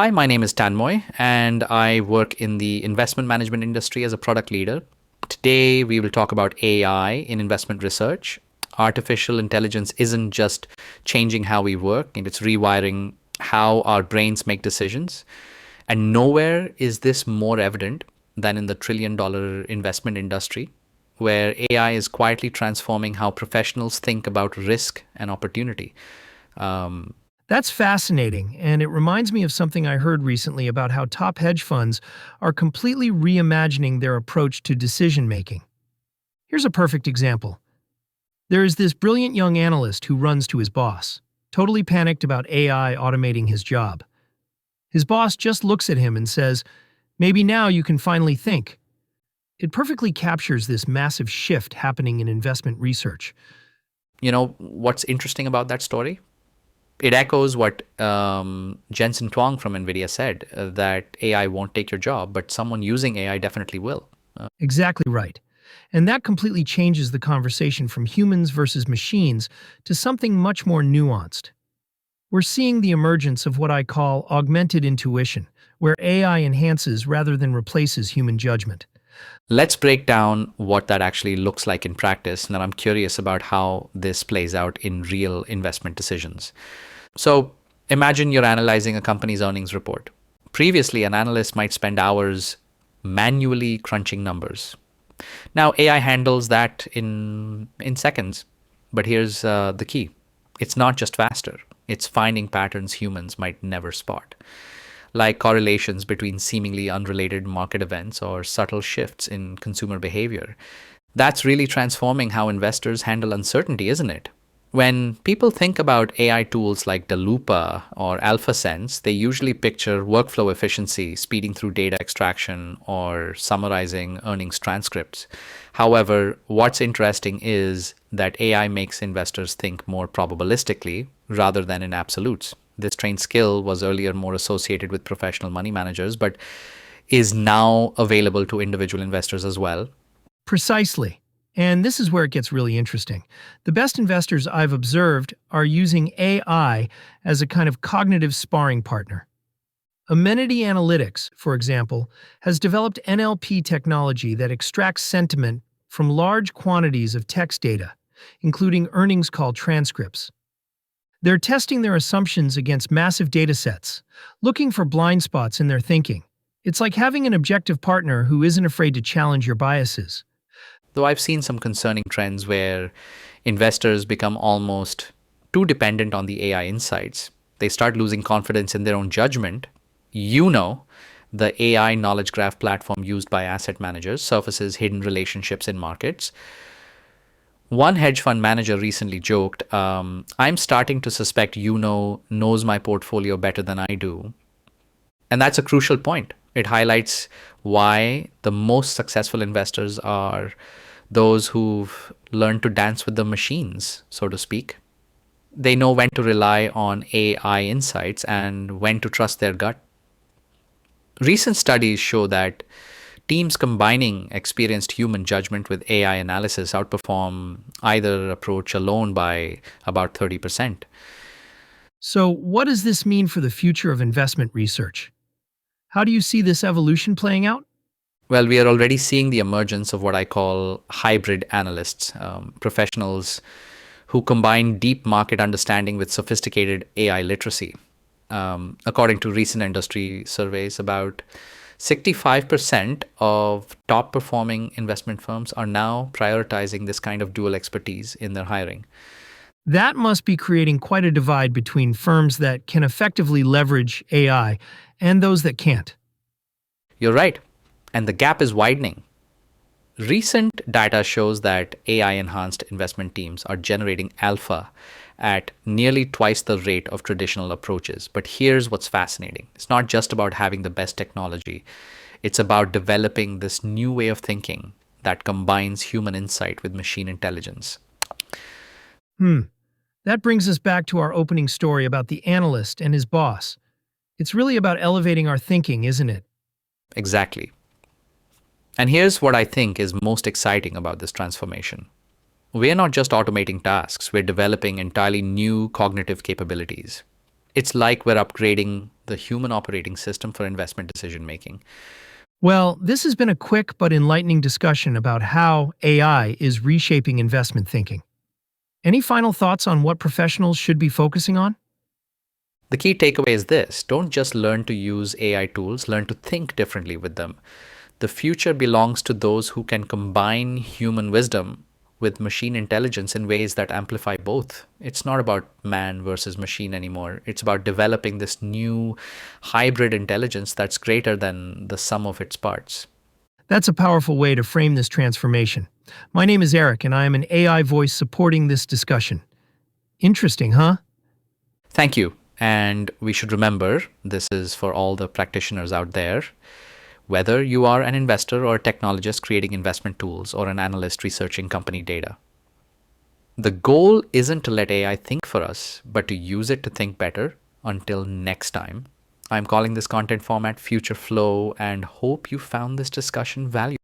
Hi, my name is Tanmoy, and I work in the investment management industry as a product leader. Today, we will talk about AI in investment research. Artificial intelligence isn't just changing how we work, and it's rewiring how our brains make decisions. And nowhere is this more evident than in the trillion-dollar investment industry, where AI is quietly transforming how professionals think about risk and opportunity. That's fascinating, and it reminds me of something I heard recently about how top hedge funds are completely reimagining their approach to decision making. Here's a perfect example. There is this brilliant young analyst who runs to his boss, totally panicked about AI automating his job. His boss just looks at him and says, "Maybe now you can finally think." It perfectly captures this massive shift happening in investment research. You know what's interesting about that story? It echoes what Jensen Huang from NVIDIA said, that AI won't take your job, but someone using AI definitely will. Exactly right. And that completely changes the conversation from humans versus machines to something much more nuanced. We're seeing the emergence of what I call augmented intuition, where AI enhances rather than replaces human judgment. Let's break down what that actually looks like in practice, and then I'm curious about how this plays out in real investment decisions. So imagine you're analyzing a company's earnings report. Previously, an analyst might spend hours manually crunching numbers. Now, AI handles that in seconds. But here's the key: it's not just faster, it's finding patterns humans might never spot, like correlations between seemingly unrelated market events or subtle shifts in consumer behavior. That's really transforming how investors handle uncertainty, isn't it? When people think about AI tools like Dalupa or AlphaSense, they usually picture workflow efficiency, speeding through data extraction, or summarizing earnings transcripts. However, what's interesting is that AI makes investors think more probabilistically rather than in absolutes. This trained skill was earlier more associated with professional money managers, but is now available to individual investors as well. Precisely. And this is where it gets really interesting. The best investors I've observed are using AI as a kind of cognitive sparring partner. Amenity Analytics, for example, has developed NLP technology that extracts sentiment from large quantities of text data, including earnings call transcripts. They're testing their assumptions against massive datasets, looking for blind spots in their thinking. It's like having an objective partner who isn't afraid to challenge your biases. Though I've seen some concerning trends where investors become almost too dependent on the AI insights. They start losing confidence in their own judgment. The AI knowledge graph platform used by asset managers surfaces hidden relationships in markets. One hedge fund manager recently joked, "I'm starting to suspect knows my portfolio better than I do." And that's a crucial point. It highlights why the most successful investors are those who've learned to dance with the machines, so to speak. They know when to rely on AI insights and when to trust their gut. Recent studies show that teams combining experienced human judgment with AI analysis outperform either approach alone by about 30%. So, what does this mean for the future of investment research? How do you see this evolution playing out? Well, we are already seeing the emergence of what I call hybrid analysts, professionals who combine deep market understanding with sophisticated AI literacy. According to recent industry surveys, about 65% of top performing investment firms are now prioritizing this kind of dual expertise in their hiring. That must be creating quite a divide between firms that can effectively leverage AI and those that can't. You're right, and the gap is widening. Recent data shows that AI enhanced investment teams are generating alpha at nearly twice the rate of traditional approaches. But here's what's fascinating: it's not just about having the best technology, it's about developing this new way of thinking that combines human insight with machine intelligence. Hmm. That brings us back to our opening story about the analyst and his boss. It's really about elevating our thinking, isn't it? Exactly. And here's what I think is most exciting about this transformation. We're not just automating tasks, we're developing entirely new cognitive capabilities. It's like we're upgrading the human operating system for investment decision making. Well, this has been a quick but enlightening discussion about how AI is reshaping investment thinking. Any final thoughts on what professionals should be focusing on? The key takeaway is this: don't just learn to use AI tools, learn to think differently with them. The future belongs to those who can combine human wisdom with machine intelligence in ways that amplify both. It's not about man versus machine anymore. It's about developing this new hybrid intelligence that's greater than the sum of its parts. That's a powerful way to frame this transformation. My name is Eric, and I am an AI voice supporting this discussion. Interesting, huh? Thank you. And we should remember this is for all the practitioners out there. Whether you are an investor or a technologist creating investment tools or an analyst researching company data, the goal isn't to let AI think for us, but to use it to think better. Until next time, I'm calling this content format Future Flow and hope you found this discussion valuable.